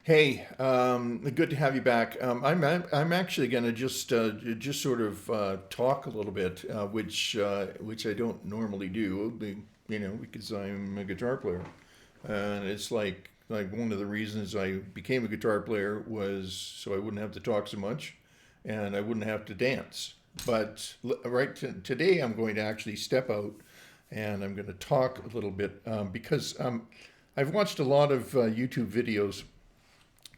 Hey, good to have you back. I'm actually going to just sort of talk a little bit, which I don't normally do, because I'm a guitar player, and it's like one of the reasons I became a guitar player was so I wouldn't have to talk so much, and I wouldn't have to dance. But today I'm going to actually step out, and I'm going to talk a little bit because I've watched a lot of YouTube videos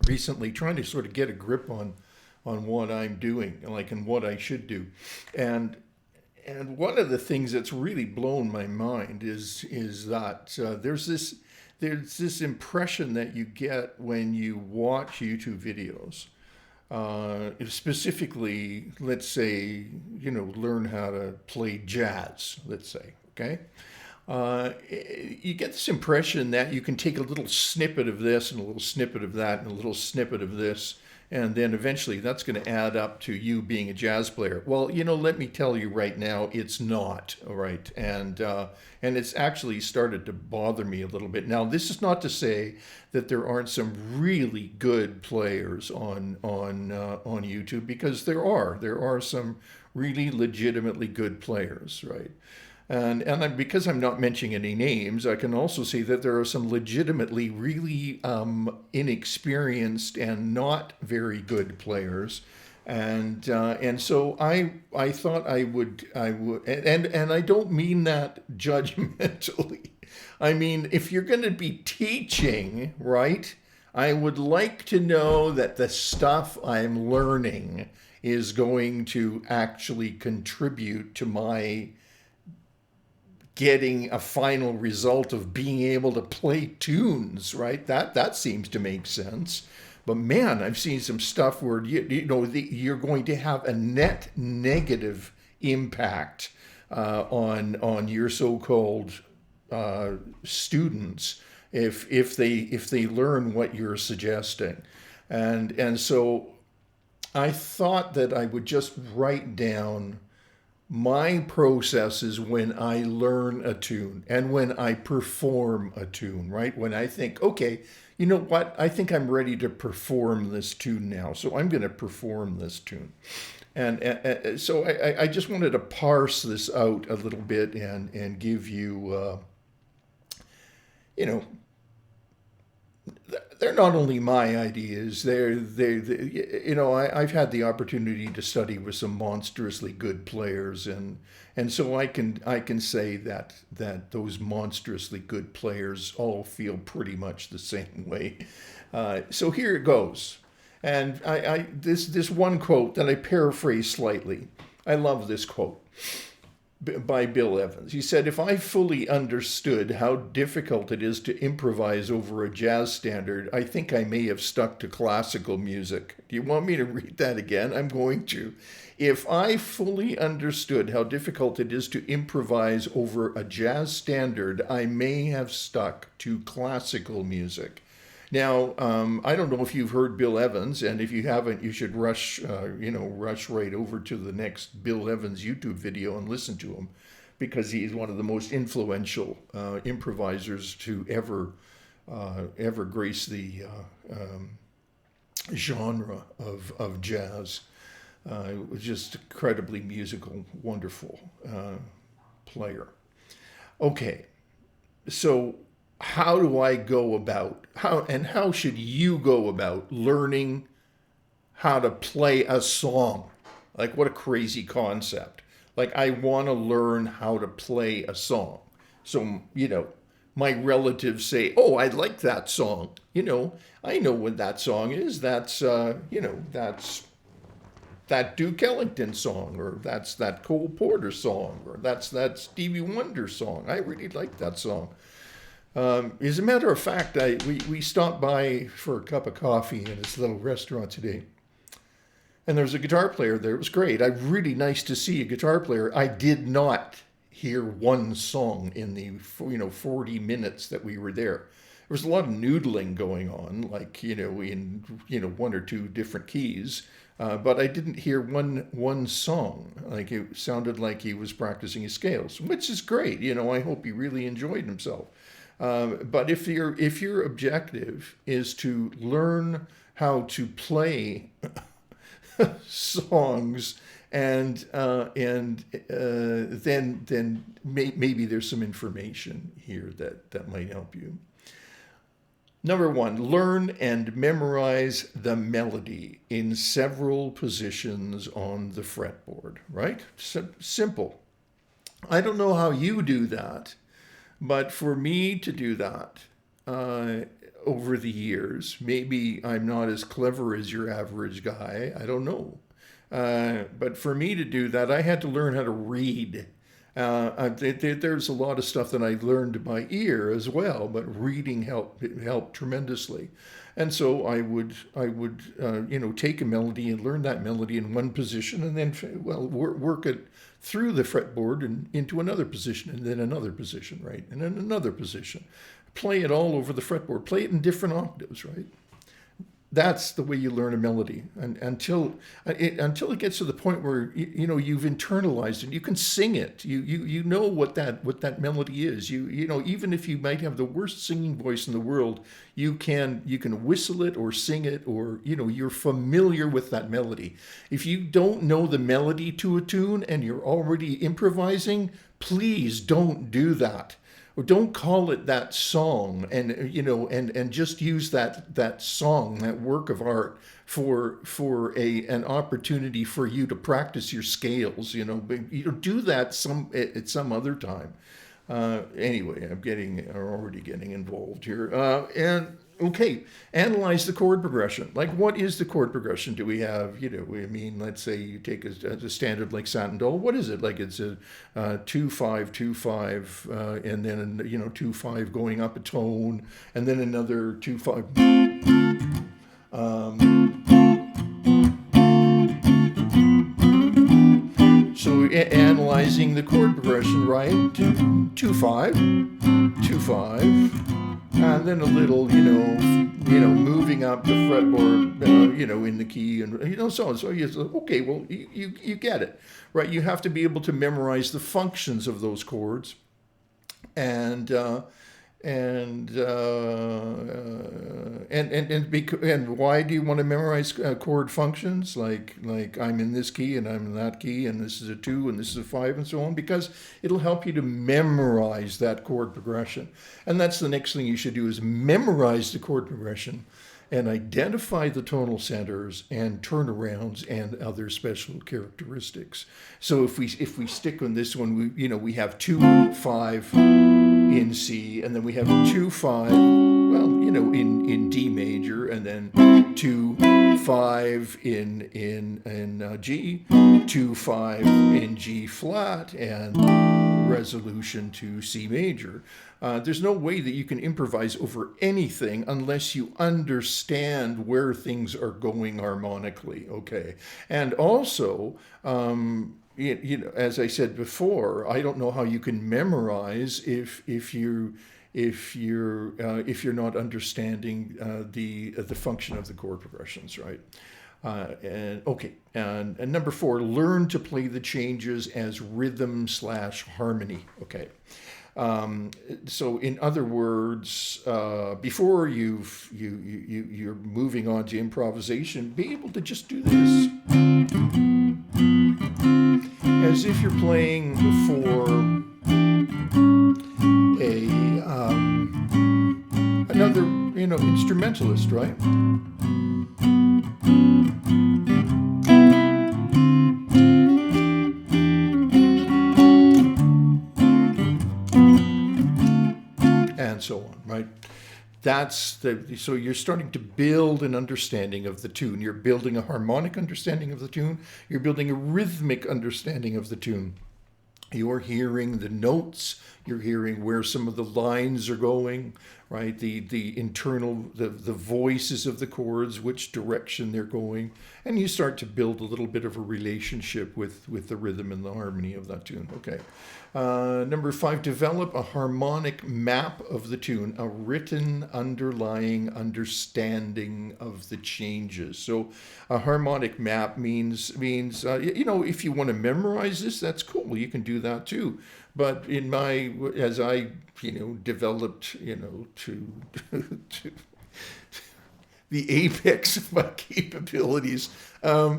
recently trying to sort of get a grip on what I'm doing, and what I should do. And and one of the things that's really blown my mind is that there's this impression that you get when you watch YouTube videos. Specifically, let's say, learn how to play jazz, let's say, okay? You get this impression that you can take a little snippet of this and a little snippet of that and a little snippet of this, and then eventually that's going to add up to you being a jazz player. Well, let me tell you right now, it's not, all right, and it's actually started to bother me a little bit. Now, this is not to say that there aren't some really good players on YouTube, because there are some really legitimately good players, right? Because I'm not mentioning any names, I can also see that there are some legitimately really inexperienced and not very good players, and so I thought I would, and I don't mean that judgmentally. I mean, if you're going to be teaching, right? I would like to know that the stuff I'm learning is going to actually contribute to my getting a final result of being able to play tunes, right? That seems to make sense. But man, I've seen some stuff where you're going to have a net negative impact on your so-called students if they learn what you're suggesting, and so I thought that I would just write down my process is when I learn a tune and when I perform a tune, right? When I think, okay, you know what? I think I'm ready to perform this tune now. So I'm going to perform this tune. So I just wanted to parse this out a little bit and give you, you know, they're not only my ideas. I've had the opportunity to study with some monstrously good players, and so I can say that those monstrously good players all feel pretty much the same way. So here it goes, and this one quote that I paraphrase slightly. I love this quote by Bill Evans. He said, "If I fully understood how difficult it is to improvise over a jazz standard, I think I may have stuck to classical music." Do you want me to read that again? I'm going to. If I fully understood how difficult it is to improvise over a jazz standard, I may have stuck to classical music. Now, I don't know if you've heard Bill Evans, and if you haven't, you should rush right over to the next Bill Evans YouTube video and listen to him, because he's one of the most influential improvisers to ever grace the genre of jazz. It was just incredibly musical, wonderful player. Okay, so how do I go about how should you go about learning how to play a song? Like, what a crazy concept. Like, I want to learn how to play a song. So, my relatives say, "Oh, I like that song." I know what that song is. That's that Duke Ellington song, or that's that Cole Porter song, or that's that Stevie Wonder song. I really like that song. As a matter of fact, we stopped by for a cup of coffee in this little restaurant today, and there was a guitar player there. It was great. Really nice to see a guitar player. I did not hear one song in the 40 minutes that we were there. There was a lot of noodling going on, like in one or two different keys, but I didn't hear one song. Like, it sounded like he was practicing his scales, which is great. I hope he really enjoyed himself. But if your objective is to learn how to play songs, then maybe there's some information here that might help you. Number one, learn and memorize the melody in several positions on the fretboard, right? Simple. I don't know how you do that, but for me to do that over the years, maybe I'm not as clever as your average guy. I don't know. But for me to do that, I had to learn how to read. There's a lot of stuff that I learned by ear as well, but reading helped tremendously. And so I would take a melody and learn that melody in one position, and then work it through the fretboard and into another position, and then another position, right, and then another position. Play it all over the fretboard. Play it in different octaves, right? That's the way you learn a melody, and until it gets to the point where you've internalized it, you can sing it. You know what that melody is. Even if you might have the worst singing voice in the world, you can whistle it or sing it, or you're familiar with that melody. If you don't know the melody to a tune and you're already improvising, please don't do that. Or don't call it that song, and just use that song, that work of art, for an opportunity for you to practice your scales. Do that at some other time. Anyway, I'm already getting involved here. And okay, analyze the chord progression. Like, what is the chord progression? Do we have, let's say you take a standard like Sandoval. What is it? Like, it's a 2-5, 2-5, and then 2-5 going up a tone, and then another 2-5. So analyzing the chord progression, right? 2-5, 2-5. And then a little, moving up the fretboard, in the key, and so on. So you say, okay, well, you get it, right? You have to be able to memorize the functions of those chords, and why do you want to memorize chord functions? Like I'm in this key and I'm in that key, and this is a 2 and this is a 5 and so on, because it'll help you to memorize that chord progression. And that's the next thing you should do, is memorize the chord progression and identify the tonal centers and turnarounds and other special characteristics. So if we stick on this one, we have 2-5 in C, and then we have 2-5, in D major, and then 2-5 in G, 2-5 in G flat, and resolution to C major. There's no way that you can improvise over anything unless you understand where things are going harmonically, okay? And also, as I said before, I don't know how you can memorize if you're not understanding the function of the chord progressions, right? And number 4, learn to play the changes as rhythm/harmony. Okay. So in other words, before you're moving on to improvisation, be able to just do this as if you're playing for another instrumentalist, right? And so on, right? So you're starting to build an understanding of the tune. You're building a harmonic understanding of the tune. You're building a rhythmic understanding of the tune. You're hearing the notes. You're hearing where some of the lines are going, right? The internal, the voices of the chords, which direction they're going. And you start to build a little bit of a relationship with the rhythm and the harmony of that tune. Okay. Number 5, develop a harmonic map of the tune, a written underlying understanding of the changes. So a harmonic map means if you want to memorize this, that's cool. You can do that too. But as I, developed, to the apex of my capabilities, I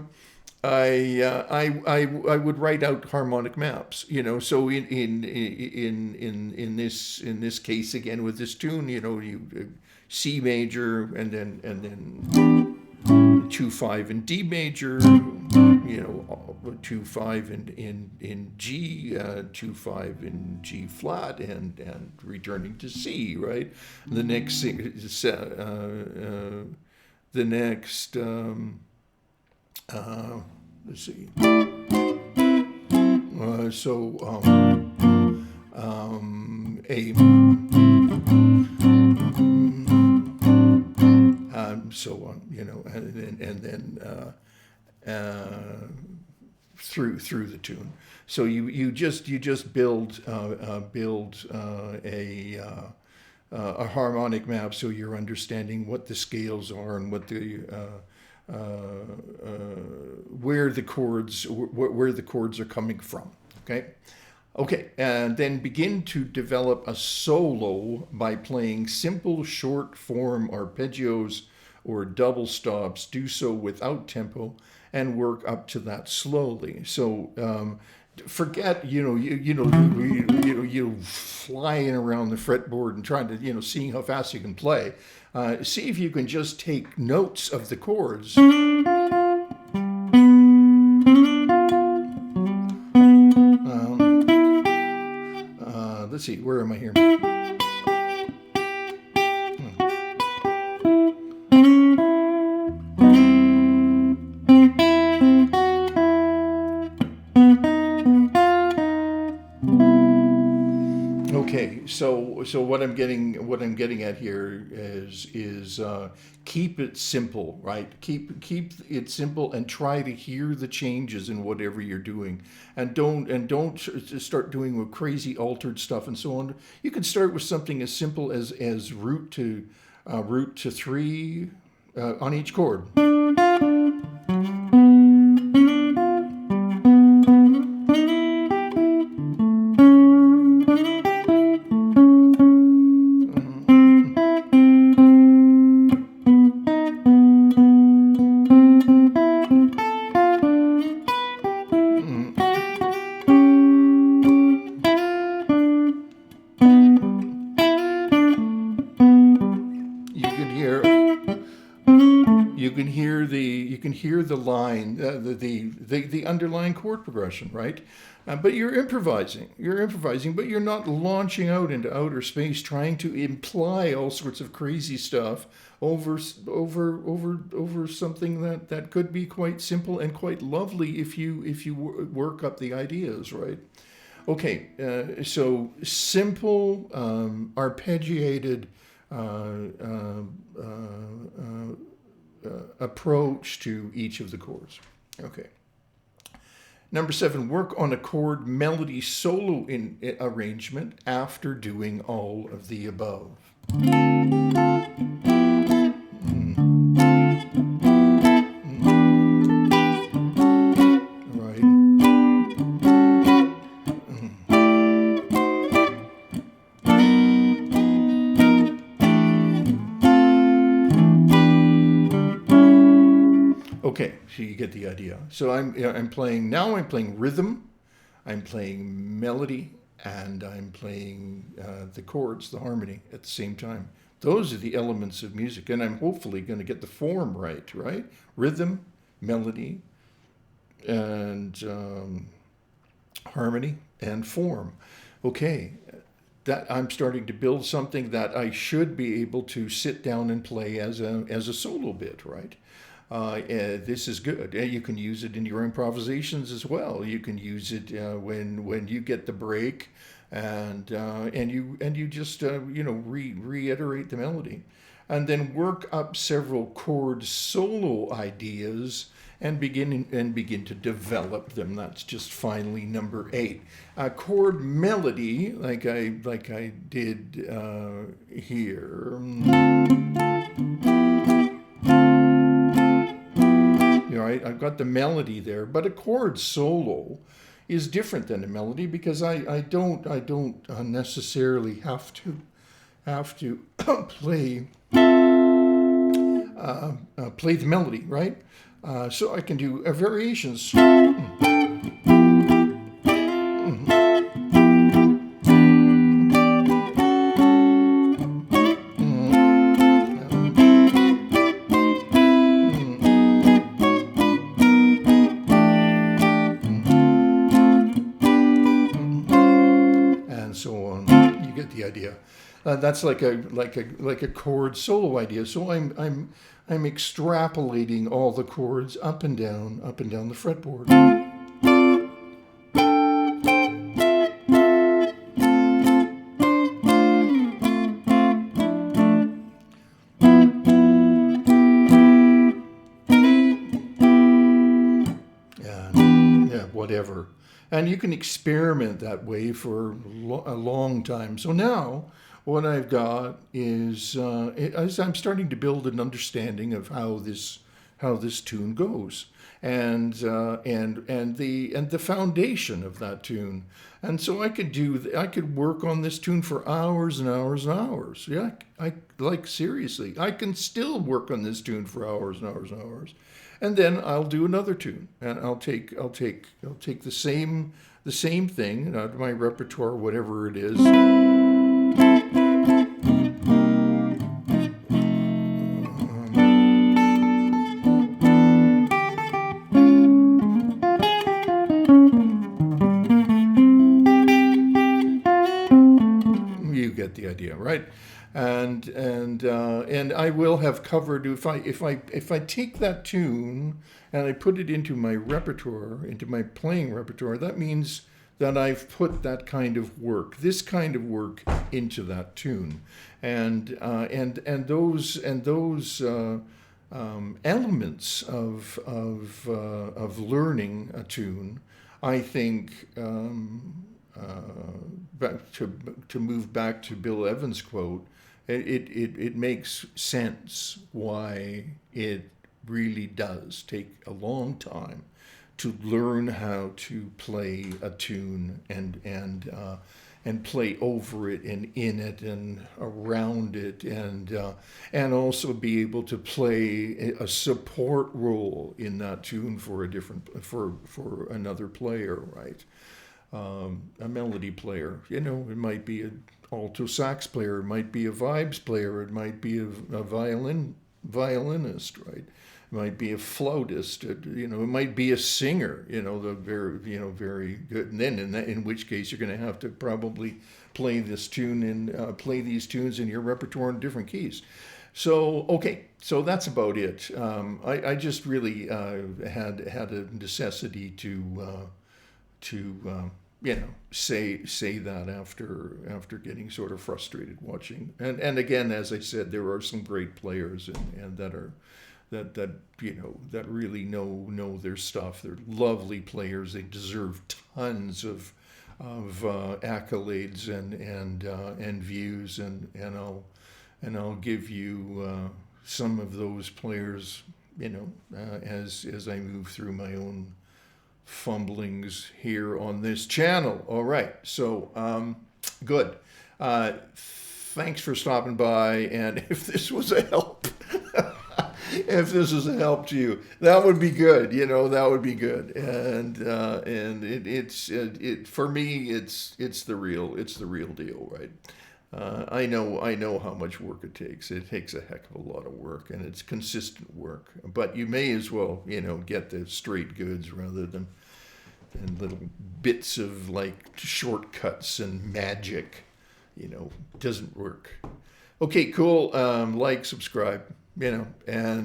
would write out harmonic maps, So in this case again with this tune, C major and then 2/5 in D major, 2/5 in G, 2/5 in G flat, and returning to C, right? The next the next let's see. So A. So on, and then through the tune. So you just build a harmonic map, so you're understanding what the scales are and what the where the chords are coming from. Okay, and then begin to develop a solo by playing simple short form arpeggios or double stops. Do so without tempo and work up to that slowly. So forget you flying around the fretboard and trying to seeing how fast you can play. See if you can just take notes of the chords. Let's see, where am I here? Okay, so what I'm getting at here is keep it simple, right? Keep it simple and try to hear the changes in whatever you're doing, and don't start doing crazy altered stuff and so on. You can start with something as simple as root to 3 on each chord. You can hear the line, the underlying chord progression, right? But you're improvising, but you're not launching out into outer space trying to imply all sorts of crazy stuff over something that could be quite simple and quite lovely if you work up the ideas, right? Okay, so simple, arpeggiated approach to each of the chords. Okay. Number 7, work on a chord melody solo in arrangement after doing all of the above. Okay, so you get the idea. So I'm playing rhythm, I'm playing melody, and I'm playing the chords, the harmony at the same time. Those are the elements of music, and I'm hopefully going to get the form right? Rhythm, melody, and harmony and form. Okay, that I'm starting to build something that I should be able to sit down and play as a solo bit, right? This is good. You can use it in your improvisations as well. You can use it when you get the break, and you just reiterate the melody, and then work up several chord solo ideas and begin to develop them. That's just finally number 8. Chord melody, like I did here. Right, I've got the melody there, but a chord solo is different than a melody, because I don't necessarily have to play play the melody, right? So I can do variations. And so on. You get the idea. That's like a chord solo idea. So I'm extrapolating all the chords up and down the fretboard. Yeah, whatever. And you can experiment that way for a long time. So now what I've got is as I'm starting to build an understanding of how this tune goes, and the foundation of that tune. And so I could work on this tune for hours and hours and hours. Yeah, I like, seriously, I can still work on this tune for hours and hours and hours. And then I'll do another tune, and I'll take the same thing out of my repertoire, whatever it is. You get the idea, right? And I will have covered, if I take that tune and I put it into my repertoire, into my playing repertoire, that means that I've put this kind of work into that tune, and those elements of learning a tune, I think. To move back to Bill Evans' quote, it makes sense why it really does take a long time to learn how to play a tune and play over it and in it and around it, and also be able to play a support role in that tune for another player, right? A melody player, it might be an alto sax player, it might be a vibes player, it might be a violinist, right? It might be a flautist, it might be a singer, the very good. And then in which case you're going to have to probably play these tunes in your repertoire in different keys. So, okay, so that's about it. I just really had a necessity to say that after getting sort of frustrated watching. And again, as I said, there are some great players and that really know their stuff. They're lovely players. They deserve tons of accolades and views, and I'll give you some of those players, as I move through my own fumblings here on this channel. All right, so good. Thanks for stopping by, and if this was a help, to you, that would be good. That would be good. And it's for me, it's the real deal, right? I know how much work it takes. It takes a heck of a lot of work, and it's consistent work. But you may as well, get the straight goods rather than little bits of like shortcuts and magic. Doesn't work. Okay, cool. Like, subscribe. And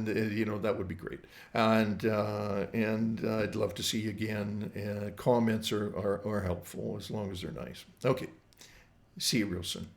that would be great. And I'd love to see you again. Comments are helpful as long as they're nice. Okay, see you real soon.